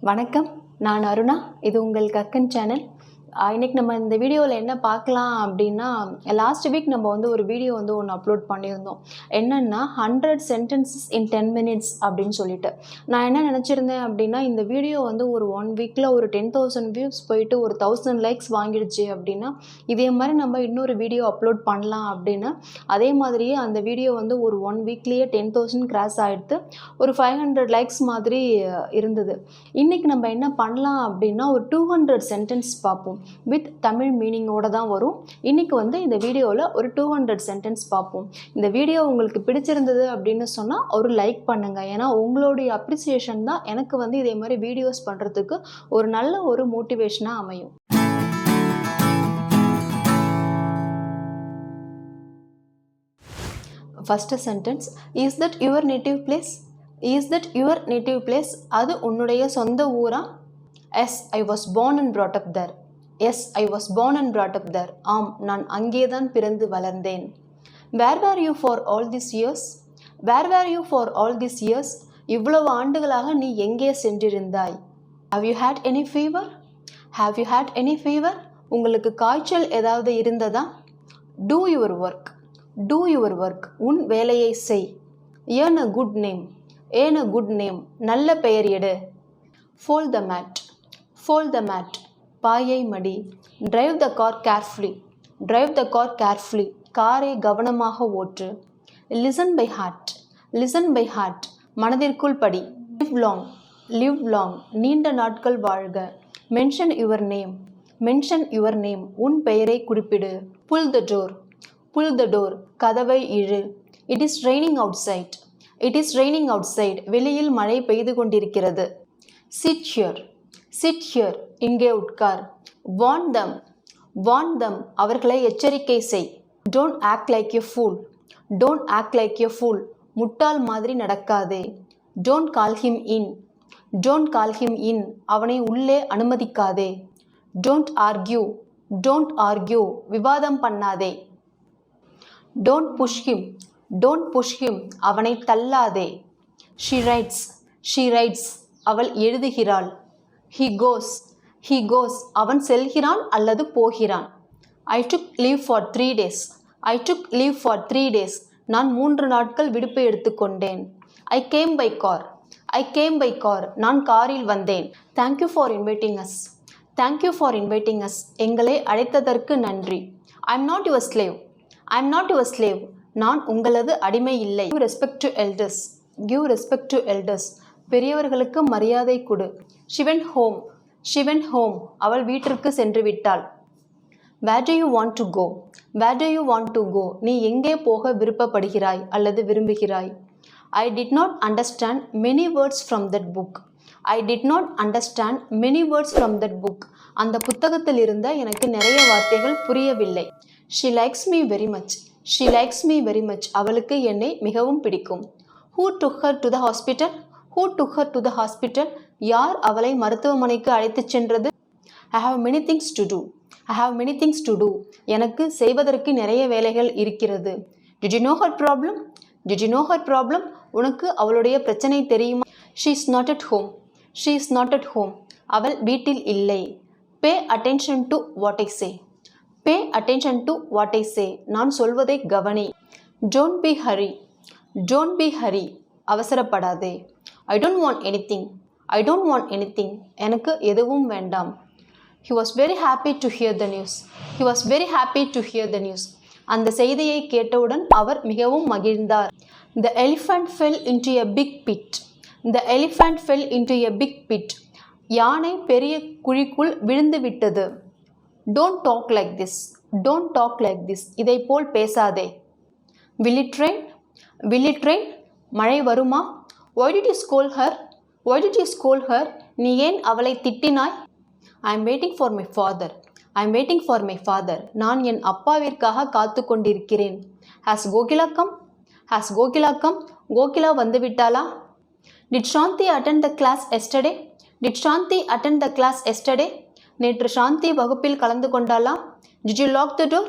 வணக்கம், நான் அருணா. இது உங்கள் கக்கன் சேனல். இன்னைக்கு நம்ம இந்த வீடியோவில் என்ன பார்க்கலாம் அப்படின்னா, லாஸ்ட் வீக் நம்ம ஒரு வீடியோ ஒன்று அப்லோட் பண்ணியிருந்தோம். என்னென்னா 100 சென்டென்சஸ் இன் 10 minutes அப்படின்னு சொல்லிட்டு. நான் என்ன நினச்சிருந்தேன் அப்படின்னா, இந்த வீடியோ ஒரு 1 வீக்கில் ஒரு 10,000 வியூஸ் போயிட்டு ஒரு 1000 லைக்ஸ் வாங்கிடுச்சு அப்படின்னா, இதே மாதிரி நம்ம இன்னொரு வீடியோ அப்லோட் பண்ணலாம் அப்படின்னு. அதே மாதிரியே அந்த வீடியோ ஒரு 1 வீக்லேயே 10,000 கிராஸ் ஆகிடுது. ஒரு 500 லைக்ஸ் மாதிரி இருந்தது. இன்றைக்கி நம்ம என்ன பண்ணலாம் அப்படின்னா, ஒரு 200 சென்டென்ஸ் பார்ப்போம். வித் தமிழ் மீனிங்கோட தான் வரும். இன்றைக்கி இந்த வீடியோவில் ஒரு 200 சென்டென்ஸ் பார்ப்போம். இந்த வீடியோ உங்களுக்கு பிடிச்சிருந்தது அப்படின்னு சொன்னால் ஒரு லைக் பண்ணுங்கள். ஏன்னா உங்களுடைய அப்ரிசியேஷன் தான் எனக்கு இதே மாதிரி வீடியோஸ் பண்ணுறதுக்கு ஒரு நல்ல ஒரு மோட்டிவேஷனாக அமையும். First sentence, is that your native place? Is that your native place? அது உன்னுடைய சொந்த ஊரா? Yes, I was born and brought up there. Yes, I was born and brought up there. ஆம், நான் அங்கேதான் பிறந்து வளர்ந்தேன். Where were you for all this years? Where were you for all this years? இவ்வளவு ஆண்டுகளாக நீ எங்கே சென்றிருந்தாய்? Have you had any fever? Have you had any fever? உங்களுக்கு காய்ச்சல் ஏதாவது இருந்ததா? Do your work. Do your work. உன் வேலையை செய். Earn a good name. Earn a good name. நல்ல பெயர் எடு. Fold the mat. Fold the mat. பாயை மடி. Drive the car carefully. Drive the car carefully. காரை கவனமாக ஓட்டு. Listen by heart. Listen by heart. மனதிற்குள் படி. Live long. Live long. நீண்ட நாட்கள் வாழ்க. Mention your name. Mention your name. உன் பெயரை குறிப்பிடு. புல் the door. Pull the door. கதவை இழு. It is raining outside. It is raining outside. வெளியில் மழை பெய்து கொண்டிருக்கிறது. Sit here. Sit here. இங்கே உட்கார். Warn them. Warn them. அவர்களை எச்சரிக்கை செய். Don't act like a fool. Don't act like a fool. முட்டாள் மாதிரி நடக்காதே. Don't call him in. Don't call him in. அவனை உள்ளே அனுமதிக்காதே. Don't argue. Don't argue. விவாதம் பண்ணாதே. Don't push him. Don't push him. அவனை தள்ளாதே. She rights. She writes. அவள் எழுதுகிறாள். He goes. He goes. அவன் செல்கிறான் அல்லது போகிறான். I took leave for 3 days. I took leave for 3 days. நான் 3 நாட்கள் விடுப்பு எடுத்துக்கொண்டேன். I came by car. I came by car. நான் காரில் வந்தேன். Thank you for inviting us. Thank you for inviting us. எங்களை அழைத்ததற்கு நன்றி. I am not your slave. I am not your slave. நான் உங்களது அடிமை இல்லை. Give respect to elders. Give respect to elders. பெரியவர்களுக்கு மரியாதை கொடு. She went home. She went home. அவள் வீட்டிற்கு சென்று விட்டாள். Where do you want to go? Where do you want to go? நீ எங்கே போக விருப்பப்படுகிறாய் அல்லது விரும்புகிறாய்? I did not understand many words from that book. I did not understand many words from that book. அந்த புத்தகத்தில் இருந்த எனக்கு நிறைய வார்த்தைகள் புரியவில்லை. She likes me very much. She likes me very much. அவளுக்கு என்னை மிகவும் பிடிக்கும். Who took her to the hospital? Who took her to the hospital? யார் அவளை மருத்துவமனைக்கு அழைத்துச் சென்றது? I have many things to do. I have many things to do. எனக்கு செய்வதற்கு நிறைய வேலைகள் இருக்கிறது. Did you know her problem? Did you know her problem? உனக்கு அவளுடைய பிரச்சனை தெரியுமா? She is not at home. She is not at home. அவள் வீட்டில் இல்லை. Pay attention to what I say. Pay attention to what I say. நான் சொல்வதை கவனி. Don't be hurry. Don't be hurry. அவசரப்படாதே. I don't want anything. I don't want anything. எனக்கு எதுவும் வேண்டாம். He was very happy to hear the news. He was very happy to hear the news. அந்த செய்தியை கேட்டவுடன் அவர் மிகவும் மகிழ்ந்தார். The elephant fell into a big pit. The elephant fell into a big pit. யானை பெரிய குழிக்குள் விழுந்து விட்டது. Don't talk like this. Don't talk like this. இதை போல் பேசாதே. Will it rain? Will it rain? மழை வருமா? Why did you scold her? Why did you scold her? நீ ஏன் அவளை திட்டினாய்? I am waiting for my father. I am waiting for my father. நான் என் அப்பாவிற்காக காத்து கொண்டிருக்கிறேன். Has Gokila come? Has Gokila come? Kokila வந்துவிட்டாளா? Did Shanti attend the class yesterday? Did Shanti attend the class yesterday? நேற்று சாந்தி வகுப்பில் கலந்து கொண்டாளா? Did you lock the door?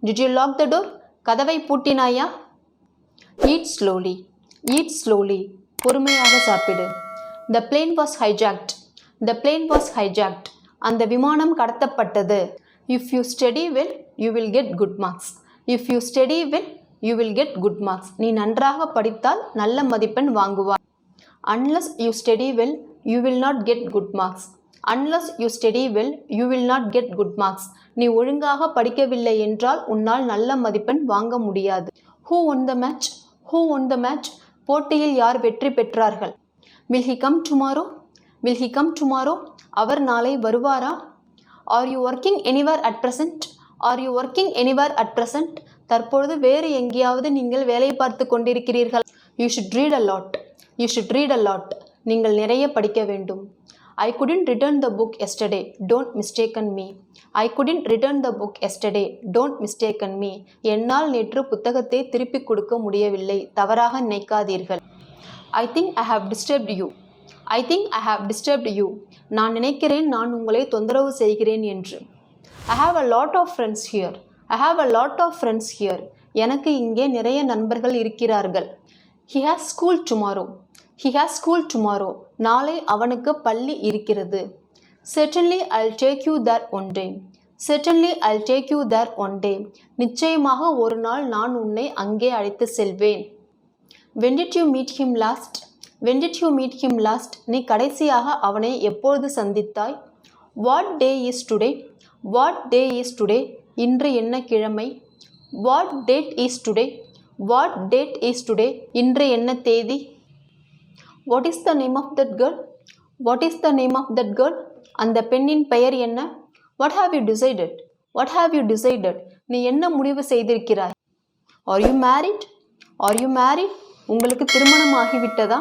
Did you lock the door? கதவை பூட்டினாயா? Eat slowly. Eat slowly. பொறுமையாக சாப்பிடு. The plane was hijacked. The plane was hijacked. அந்த விமானம் கடத்தப்பட்டது. If you study well, you will get good marks. If you study well, you will get good marks. நீ நன்றாக படித்தால் நல்ல மதிப்பெண் வாங்குவாய். Unless you study well, you will not get good marks. Unless you study well, you will not get good marks. நீ ஒழுங்காக படிக்கவில்லை என்றால் உன்னால் நல்ல மதிப்பெண் வாங்க முடியாது. Who won the match? Who won the match? போட்டியில் யார் வெற்றி பெற்றார்கள்? Will he come tomorrow? Will he come tomorrow? அவர் நாளை வருவாரா? Are you working anywhere at present? Are you working anywhere at present? தற்பொழுது வேறு எங்கேயாவது நீங்கள் வேலை பார்த்து கொண்டிருக்கிறீர்கள்? You should read a lot. You should read a lot. நீங்கள் நிறைய படிக்க வேண்டும். I couldn't return the book yesterday. Don't mistaken me. I couldn't return the book yesterday. Don't mistaken me. என்னால் நேற்று புத்தகத்தை திருப்பிக் கொடுக்க முடியவில்லை. தவறாக நினைக்காதீர்கள். I think I have disturbed you. I think I have disturbed you. நான் நினைக்கிறேன் நான் உங்களை தொந்தரவு செய்கிறேன் என்று. I have a lot of friends here. I have a lot of friends here. எனக்கு இங்கே நிறைய நண்பர்கள் இருக்கிறார்கள். He has school tomorrow. He has school tomorrow. நாளை அவனுக்கு பள்ளி இருக்கிறது. Certainly I'll take you there one day. Certainly I'll take you there one day. நிச்சயமாக ஒரு நாள் நான் உன்னை அங்கே அழைத்து செல்வேன். When did you meet him last? When did you meet him last? நீ கடைசியாக அவனை எப்பொழுது சந்தித்தாய்? What day is today? What day is today? இன்று என்ன கிழமை? What date is today? What date is today? இன்று என்ன தேதி? What is the name of that girl? What is the name of that girl? அந்த பெண்ணின் பெயர் என்ன? What have you decided? What have you decided? நீ என்ன முடிவு செய்திருக்கிறாய்? Are you married? Are you married? உங்களுக்கு திருமணம் ஆகிவிட்டதா?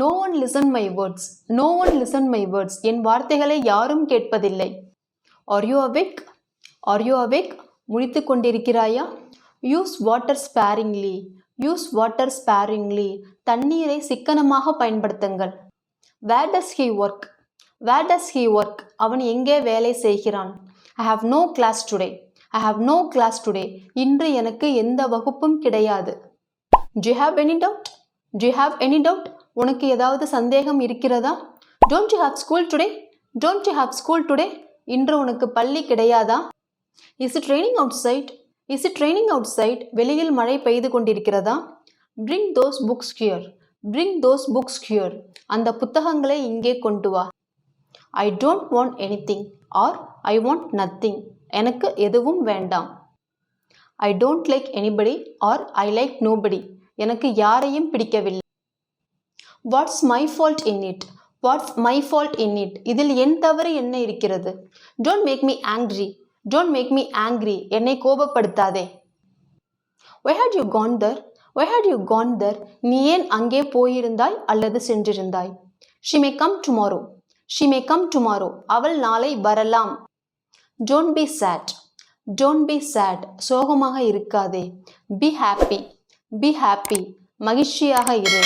No one listen my words. No one listen my words. என் வார்த்தைகளை யாரும் கேட்பதில்லை. Are you awake? Are you awake? முழித்து கொண்டிருக்கிறாயா? Use water sparingly. Use water sparingly. தண்ணீரை சிக்கனமாக பயன்படுத்துங்கள். Where does he work? Where does he work? அவன் எங்கே வேலை செய்கிறான்? I have no class today. I have no class today. இன்று எனக்கு எந்த வகுப்பும் கிடையாது. Do you have any doubt? Do you have any doubt? உனக்கு ஏதாவது சந்தேகம் இருக்கிறதா? Don't you have school today? Don't you have school today? இன்று உனக்கு பள்ளி கிடையாதா? Is it raining outside? Is it raining outside? வெளியில் மழை பெய்து கொண்டிருக்கிறதா? Bring those books here. Bring those books here. அந்த புத்தகங்களை இங்கே கொண்டு வா. I don't want anything or I want nothing. எனக்கு எதுவும் வேண்டாம். I don't like anybody or I like nobody. எனக்கு யாரையும் பிடிக்கவில்லை. What's my fault in it? What's my fault in it? இதில் என் தவறு என்ன இருக்கிறது? Don't make me angry. Don't make me angry. என்னை கோபப்படுத்தாதே. Why had you gone there? Why had you gone there? நீ ஏன் அங்கே போயிருந்தாய் அல்லது சென்றிருந்தாய்? She may come tomorrow. She may come tomorrow. அவள் நாளை வரலாம். Don't be sad. Don't be sad. சோகமாக இருக்காதே. Be happy. Be happy. மகிழ்ச்சியாக இரு.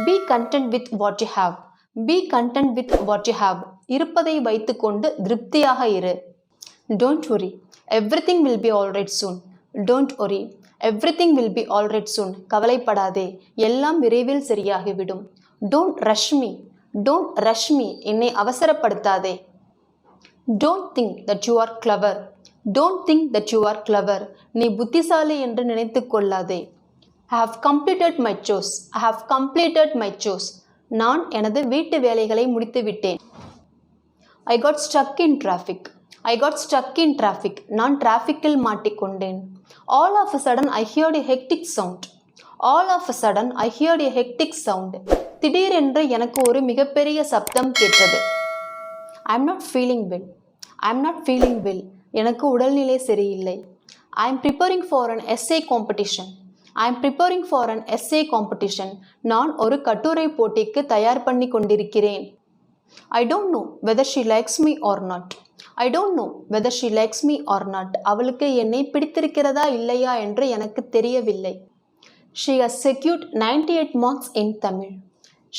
Be content with what you have. Be content with what you have. இருப்பதை வைத்துக்கொண்டு திருப்தியாக இரு. Don't worry. Everything will be alright soon. Don't worry. Everything will be alright soon. கவலைப்படாதே. எல்லாம் விரைவில் சரியாகிவிடும். Don't rush me. Don't rush me. என்னை அவசரப்படுத்தாதே. Don't think that you are clever. Don't think that you are clever. நீ புத்திசாலி என்று நினைத்துக் கொள்ளாதே. I have completed my chores. I have completed my chores. நான் எனது வீட்டு வேலைகளை முடித்து விட்டேன். I got stuck in traffic. I got stuck in traffic. நான் டிராஃபிக்கில் மாட்டிக்கொண்டேன். All of a sudden I heard a hectic sound. All of a sudden I heard a hectic sound. திடீரென்று எனக்கு ஒரு மிகப்பெரிய சப்தம் கேட்டது. I am not feeling well. I am not feeling well. எனக்கு உடல்நிலை சரியில்லை. I am preparing for an essay competition. I am preparing for an essay competition. நான் ஒரு கட்டுரை போட்டிக்கு தயார் பண்ணி கொண்டிருக்கிறேன். I don't know whether she likes me or not. I don't know whether she likes me or not. அவளுக்கு என்னை பிடித்திருக்கிறதா இல்லையா என்று எனக்கு தெரியவில்லை. She has secured 98 marks in Tamil.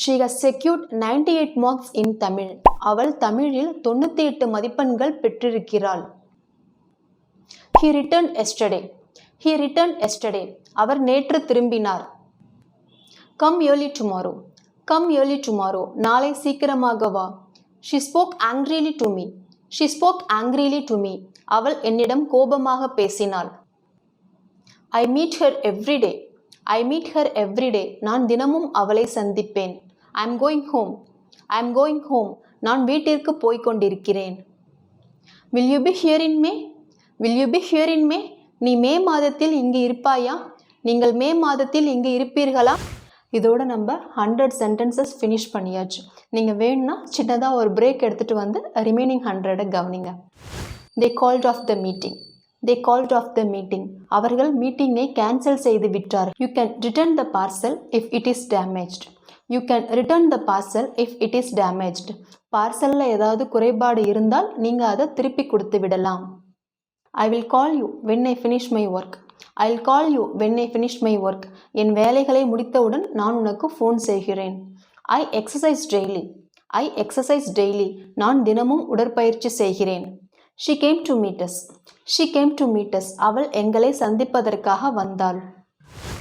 She has secured 98 marks in Tamil. அவள் தமிழில் 98 மதிப்பெண்கள் பெற்றிருக்கிறாள். He returned yesterday. He returned yesterday. அவர் நேற்று திரும்பினார். Come early tomorrow. Come early tomorrow. நாளை சீக்கிரமாக வா. She spoke angrily to me. She spoke angrily to me. அவள் என்னிடம் கோபமாக பேசினாள். I meet her every day. I meet her every day. நான் தினமும் அவளை சந்திப்பேன். I am going home. I am going home. நான் வீட்டிற்கு போய்க் கொண்டிருக்கிறேன். Will you be here in May? Will you be here in May? நீ மே மாதத்தில் இங்கு இருப்பாயா? நீங்கள் மே மாதத்தில் இங்கு இருப்பீர்களா? இதோட நம்ம 100 சென்டென்சஸ் ஃபினிஷ் பண்ணியாச்சு. நீங்கள் வேணும்னா சின்னதாக ஒரு பிரேக் எடுத்துகிட்டு வந்து ரிமைனிங் 100 கவனிங்க. They called off the meeting. They called off the meeting. அவர்கள் மீட்டிங்கை கேன்சல் செய்து விட்டார். You can return the parcel if it is damaged. You can return the parcel if it is damaged. பார்சலில் ஏதாவது குறைபாடு இருந்தால் நீங்கள் அதை திருப்பி கொடுத்து விடலாம். I will call you when I finish my work. I'll call you when I finish my work. என் வேலைகளை முடித்தவுடன் நான் உனக்கு ஃபோன் செய்கிறேன். I exercise daily. I exercise daily. நான் தினமும் உடற்பயிற்சி செய்கிறேன். She came to meet us. She came to meet us. அவள் எங்களை சந்திப்பதற்காக வந்தாள்.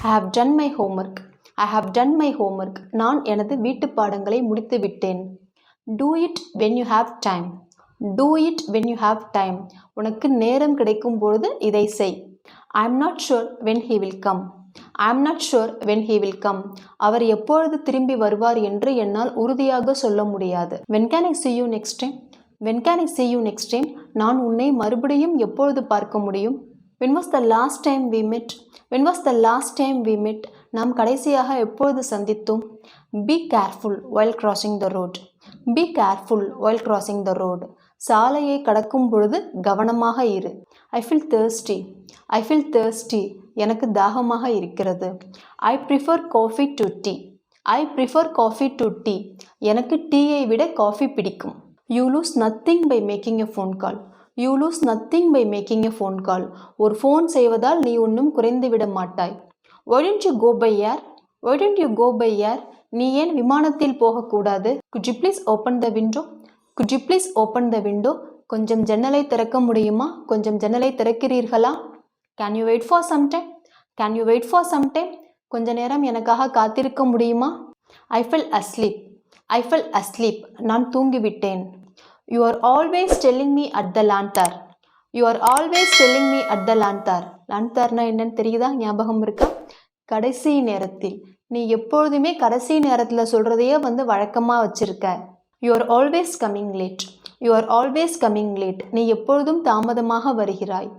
I have done my homework. I have done my homework. நான் எனது வீட்டு பாடங்களை முடித்து விட்டேன். Do it when you have time. Do it when you have time. உனக்கு நேரம் கிடைக்கும் பொழுது இதை செய். I am not sure when he will come. I am not sure when he will come. அவர் எப்பொழுது திரும்பி வருவார் என்று என்னால் உறுதியாக சொல்ல முடியாது. When can I see you next time? When can I see you next time? நான் உன்னை மறுபடியும் எப்பொழுது பார்க்க முடியும்? When was the last time we met? When was the last time we met? நாம் கடைசியாக எப்பொழுது சந்தித்தோம்? Be careful while crossing the road. Be careful while crossing the road. சாலையை கடக்கும் பொழுது கவனமாக இரு. I feel thirsty. I feel thirsty. எனக்கு தாகமாக இருக்கிறது. I prefer coffee to tea. I prefer coffee to tea. எனக்கு டீயை விட காஃபி பிடிக்கும். You lose nothing by making a phone call. You lose nothing by making a phone call. ஒரு phone செய்வதால் நீ ஒன்றும் குறைந்து விட மாட்டாய். Why don't you go by air? Why don't you go by air? நீ ஏன் விமானத்தில் போகக்கூடாது? Could you please open the window? Could you please open the window? கொஞ்சம் ஜன்னலை திறக்க முடியுமா? கொஞ்சம் ஜன்னலை திறக்கிறீர்களா? Can you wait for some time? Can you wait for some time? கொஞ்ச நேரம் எனக்காக காத்திருக்க முடியுமா? I fell asleep. I fell asleep. நான் தூங்கிவிட்டேன். You are always telling me at the lantern. You are always telling me at the lantern. lanternனா என்னன்னு தெரியுதா? ஞாபகம் இருக்கா? கடைசி நேரத்தில். நீ எப்பொழுதுமே கடைசி நேரத்தில் சொல்கிறதையே வழக்கமாக வச்சுருக்க. You are always coming late. You are always coming late. நீ எப்பொழுதும் தாமதமாக வருகிறாய்.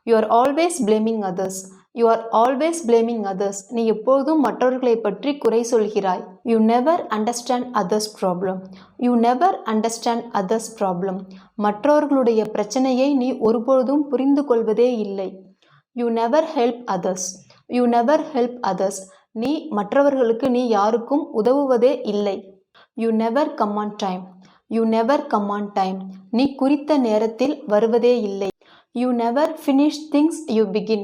You are always blaming others. You are always blaming others. நீ எப்பொழுதும் மற்றவர்களை பற்றி குறை சொல்கிறாய். You never understand others' problem. You never understand others' problem. மற்றவர்களுடைய பிரச்சனையை நீ ஒருபொழுதும் புரிந்து கொள்வதே இல்லை. You never help others. You never help others. நீ மற்றவர்களுக்கு நீ யாருக்கும் உதவுவதே இல்லை. You never come on time. You never come on time. நீ குறித்த நேரத்தில் வருவதே இல்லை. You never finish things you begin.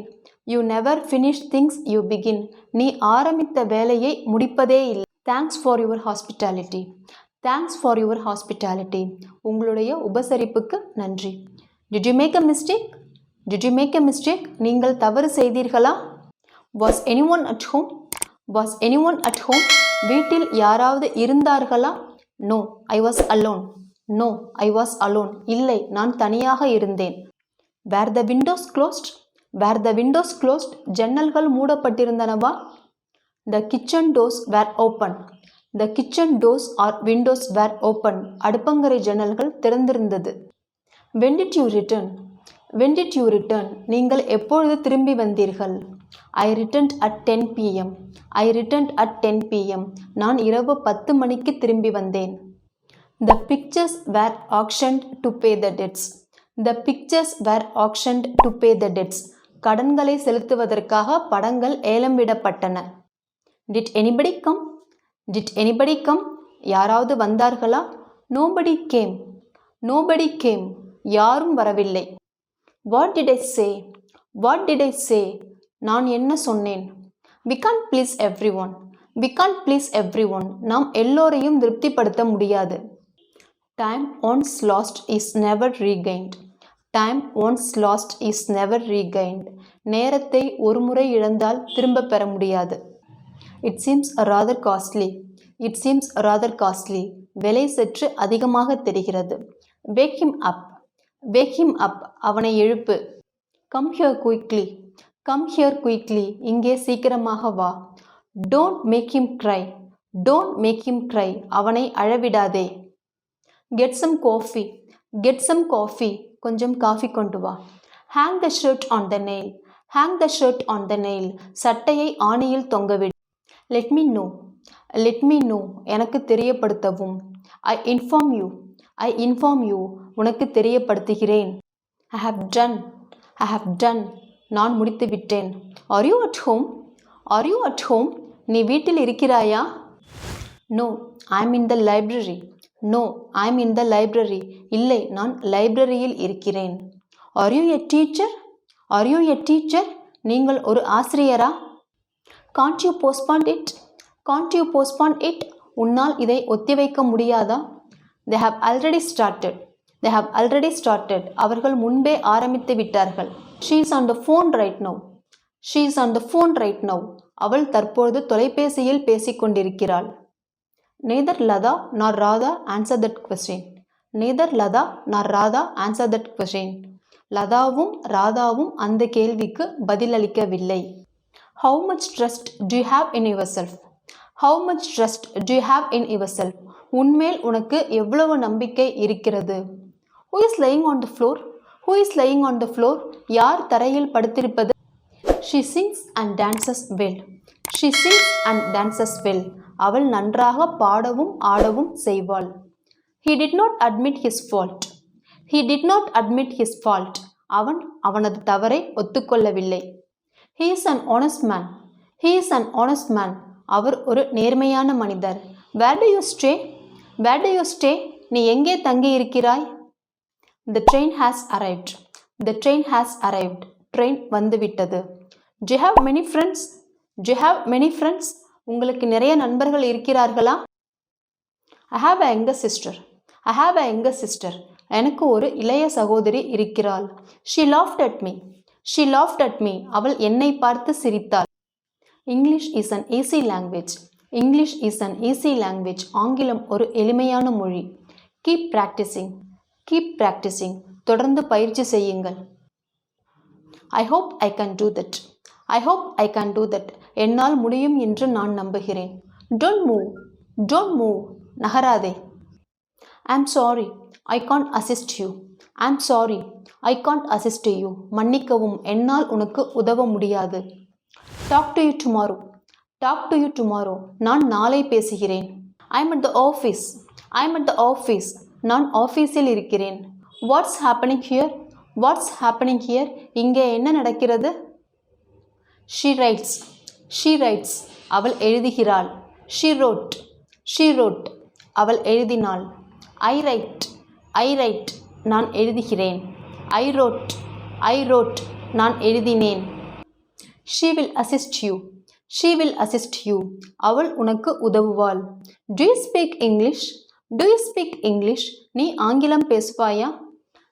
You never finish things you begin. நீ ஆரம்பித்த வேலையை முடிப்பதே இல்லை. Thanks for your hospitality. Thanks for your hospitality. உங்களுடைய உபசரிப்புக்கு நன்றி. Did you make a mistake? Did you make a mistake? நீங்கள் தவறு செய்தீர்களா? Was anyone at home? Was anyone at home? வீட்டில் யாராவது இருந்தார்களா? No, I was alone. No, I was alone. இல்லை, நான் தனியாக இருந்தேன். Were the windows closed? Were the windows closed? ஜன்னல்கள் மூடப்பட்டிருந்தனவா? The kitchen doors were open. The kitchen doors or windows were open. அடுப்பங்கரை ஜன்னல்கள் திறந்திருந்தது. When did you return? When did you return? நீங்கள் எப்பொழுது திரும்பி வந்தீர்கள்? I returned at 10 p.m. I returned at 10 p.m. நான் இரவு 10 மணிக்கு திரும்பி வந்தேன். The pictures were auctioned to pay the debts. The pictures were auctioned to pay the debts. கடன்களை செலுத்துவதற்காக படங்கள் ஏலம் விடப்பட்டன. Did anybody come? Did anybody come? யாராவது வந்தார்களா? Nobody came. Nobody came. யாரும் வரவில்லை. What did I say? What did I say? நான் என்ன சொன்னேன்? We can't please everyone. We can't please everyone. நாம் எல்லோரையும் திருப்திப்படுத்த முடியாது. Time once lost is never regained. Time once lost is never regained. நேரத்தை ஒரு முறை இழந்தால் திரும்ப பெற முடியாது. It seems rather costly. It seems rather costly. விலை சற்று அதிகமாக தெரிகிறது. Wake him up, wake him up, அவனை எழுப்பு. Come here quickly, come here quickly, இங்கே சீக்கிரமாக வா. Don't make him cry, don't make him cry, அவனை அழவிடாதே. Get some coffee, get some coffee, கொஞ்சம் காஃபி கொண்டு வா. Hang the shirt on the nail, hang the shirt on the nail, சட்டையை ஆணியில் தொங்கவிடு. Let me know, let me know, எனக்கு தெரியப்படுத்தவும். I inform you, I inform you, உனக்கு தெரியப்படுத்துகிறேன். I have done, I have done, நான் முடித்து விட்டேன். Are you at home, are you at home, நீ வீட்டில் இருக்கிறாயா? No, I am in the library, no, I am in the library, இல்லை, நான் லைப்ரரியில் இருக்கிறேன். Are you a teacher, are you a teacher, நீங்கள் ஒரு ஆசிரியரா? Can't you postpone it, can't you postpone it, உன்னால் இதை ஒத்திவைக்க முடியாதா? They have already started, they have already started, அவர்கள் முன்பே ஆரம்பித்து விட்டார்கள். She is on the phone right now, she is on the phone right now, அவள் தற்பொழுது தொலைபேசியில் பேசிக்கொண்டிருக்கிறாள். Neither Lata nor Radha answer that question, neither Lata nor Radha answer that question, லதாவும் ராதாவும் அந்த கேள்விக்கு பதிலளிக்கவில்லை. How much trust do you have in yourself, how much trust do you have in yourself, உன்மேல் உனக்கு எவ்வளவு நம்பிக்கை இருக்கிறது. Who is lying on the floor, who is lying on the floor, யார் தரையில் படுத்திருப்பது? She sings and dances well, she sings and dances well, அவள் நன்றாக பாடவும் ஆடவும் செய்வாள். He did not admit his fault, he did not admit his fault, அவன் அவனது தவறை ஒத்துக்கொள்ளவில்லை. He is an honest man, he is an honest man, அவர் ஒரு நேர்மையான மனிதர். Where do you stay, where do you stay, நீ எங்கே தங்கி இருக்கிறாய்? The train has arrived, the train has arrived, train வந்துவிட்டது. Do you have many friends, do you have many friends, உங்களுக்கு நிறைய நண்பர்கள் இருக்கிறார்களா? I have a younger sister, I have a younger sister, எனக்கு ஒரு இளைய சகோதரி இருக்கிறாள். She laughed at me, she laughed at me, அவள் என்னை பார்த்து சிரித்தாள். English is an easy language, English is an easy language, ஆங்கிலம் ஒரு எளிமையான மொழி. Keep practicing, keep practicing, தொடர்ந்து பயிற்சி செய்யுங்கள். I hope I can do that, I hope I can do that, என்னால் முடியும் என்று நான் நம்புகிறேன். Don't move, don't move, நகராதே. I'm sorry, I can't assist you, I'm sorry, I can't assist you, மன்னிக்கவும், என்னால் உனக்கு உதவ முடியாது. Talk to you tomorrow, talk to you tomorrow, நான் நாளை பேசுகிறேன். I'm at the office, I'm at the office, நான் ஆஃபீஸில் இருக்கிறேன். What's happening here, what's happening here, இங்கே என்ன நடக்கிறது? She writes, she writes, அவள் எழுதுகிறாள். She wrote, she wrote, அவள் எழுதினாள். I write, I write, நான் எழுதுகிறேன். I wrote, I wrote, நான் எழுதினேன். She will assist you, she will assist you, அவள் உனக்கு உதவுவாள். Do you speak English, do you speak English, நீ ஆங்கிலம் பேசுவாயா?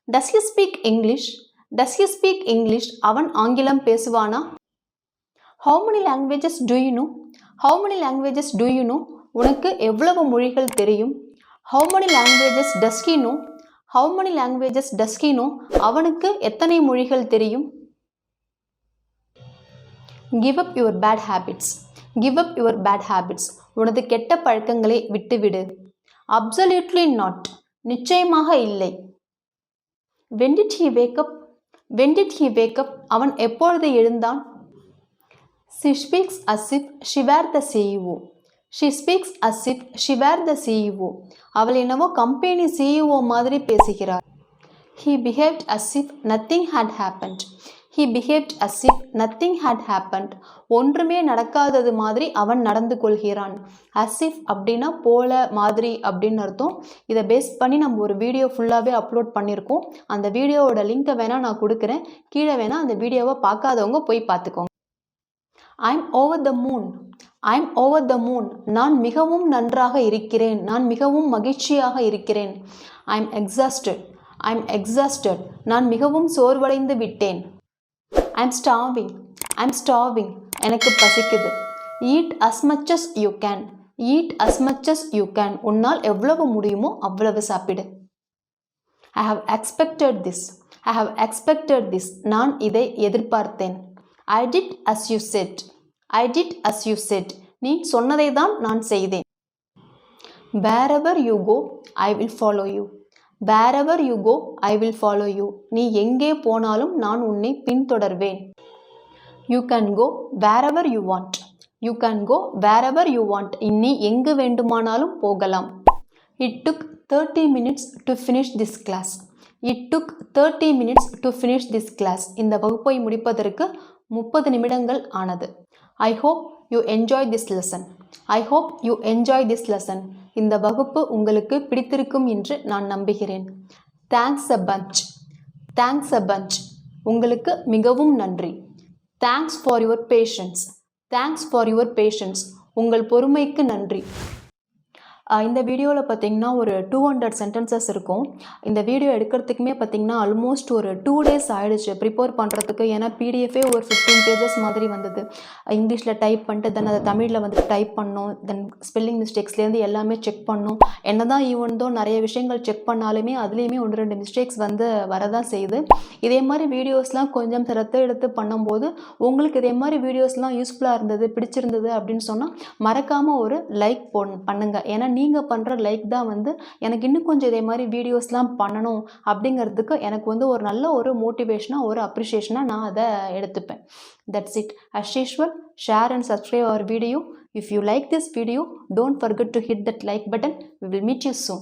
Does he speak English, does he speak English, அவன் ஆங்கிலம் பேசுவானா? How many languages do you know, how many languages do you know, உனக்கு எவ்வளவு மொழிகள் தெரியும்? How many languages does he know, how many languages does he know, அவனுக்கு எத்தனை மொழிகள் தெரியும்? Give up your bad habits, give up your bad habits, உனது கெட்ட பழக்கங்களை விட்டுவிடு. Absolutely not, நிச்சயமாக இல்லை. When did he wake up, when did he wake up, அவன் எப்பொழுது எழுந்தான்? She speaks as if she were the CEO, she speaks as if she were the CEO, அவள் என்னவோ கம்பெனி CEO மாதிரி பேசுகிறார். He behaved as if nothing had happened, he behaved as if nothing had happened, ஒன்றுமே நடக்காதது மாதிரி அவன் நடந்து கொள்கிறான். as if அப்படின்னா போல மாதிரி அப்படின்னு அர்த்தம். இதை பேஸ் பண்ணி நம்ம ஒரு வீடியோ ஃபுல்லாகவே அப்லோட் பண்ணியிருக்கோம். அந்த வீடியோவோட லிங்கை வேணால் நான் கொடுக்குறேன், கீழே வேணால் அந்த வீடியோவை பார்க்காதவங்க போய் பார்த்துக்கோங்க. I'm over the moon, I'm over the moon, நான் மிகவும் நன்றாக இருக்கிறேன், நான் மிகவும் மகிழ்ச்சியாக இருக்கிறேன். I'm exhausted, I'm exhausted, நான் மிகவும் சோர்வடைந்து விட்டேன். I'm starving, I'm starving, எனக்கு பசிக்குது. Eat as much as you can, eat as much as you can. உன்னால் எவ்வளவு முடியுமோ அவ்வளவு சாப்பிடு. I have expected this. I have expected this. நான் இதை எதிர்பார்த்தேன். I did as you said. I did as you said. நீ சொன்னதை தான் நான் செய்தேன். Wherever you go, I will follow you. Wherever you go, I will follow you. நீ எங்கே போனாலும் நான் உன்னை பின்தொடர்வேன். You can go wherever you want. You can go wherever you want. நீ எங்கு வேண்டுமானாலும் போகலாம். It took 30 minutes to finish this class. It took 30 minutes to finish this class. இந்த வகுப்பை முடிப்பதற்கு 30 நிமிடங்கள் ஆனது. I hope you enjoy this lesson. I hope you enjoy this lesson. இந்த வகுப்பு உங்களுக்கு பிடித்திருக்கும் என்று நான் நம்புகிறேன். Thanks a bunch. Thanks a bunch. உங்களுக்கு மிகவும் நன்றி. Thanks for your patience. Thanks for your patience. உங்கள் பொறுமைக்கு நன்றி. இந்த வீடியோவில் பார்த்தீங்கன்னா ஒரு 200 சென்டென்சஸ் இருக்கும். இந்த வீடியோ எடுக்கிறதுக்குமே பார்த்தீங்கன்னா ஆல்மோஸ்ட் ஒரு 2 days ஆகிடுச்சு ப்ரிப்பேர் பண்ணுறதுக்கு. ஏன்னா பிடிஎஃபே ஒரு 15 pages மாதிரி வந்தது. இங்கிலீஷில் டைப் பண்ணிட்டு தென் அதை தமிழில் வந்துட்டு டைப் பண்ணோம். தென் ஸ்பெல்லிங் மிஸ்டேக்ஸ்லேருந்து எல்லாமே செக் பண்ணோம். என்ன தான் ஈவன்தோ நிறைய விஷயங்கள் செக் பண்ணாலுமே அதுலேயுமே 1-2 மிஸ்டேக்ஸ் வந்து வரதான் செய்யுது. இதே மாதிரி வீடியோஸ்லாம் கொஞ்சம் சிரத்தை எடுத்து பண்ணும்போது உங்களுக்கு இதே மாதிரி வீடியோஸ்லாம் யூஸ்ஃபுல்லாக இருந்தது, பிடிச்சிருந்தது அப்படின்னு சொன்னால் மறக்காமல் ஒரு லைக் பண்ணுங்கள். ஏன்னா நீங்கள் பண்ணுற லைக் தான் வந்து எனக்கு இன்னும் கொஞ்சம் இதே மாதிரி வீடியோஸ்லாம் பண்ணணும் அப்படிங்கிறதுக்கு எனக்கு வந்து ஒரு நல்ல ஒரு மோட்டிவேஷனாக ஒரு அப்ரிஷியேஷனாக நான் அதை எடுத்துப்பேன். That's it. As usual, share and subscribe our video. If you like this video, don't forget to hit that like button. We will meet you soon.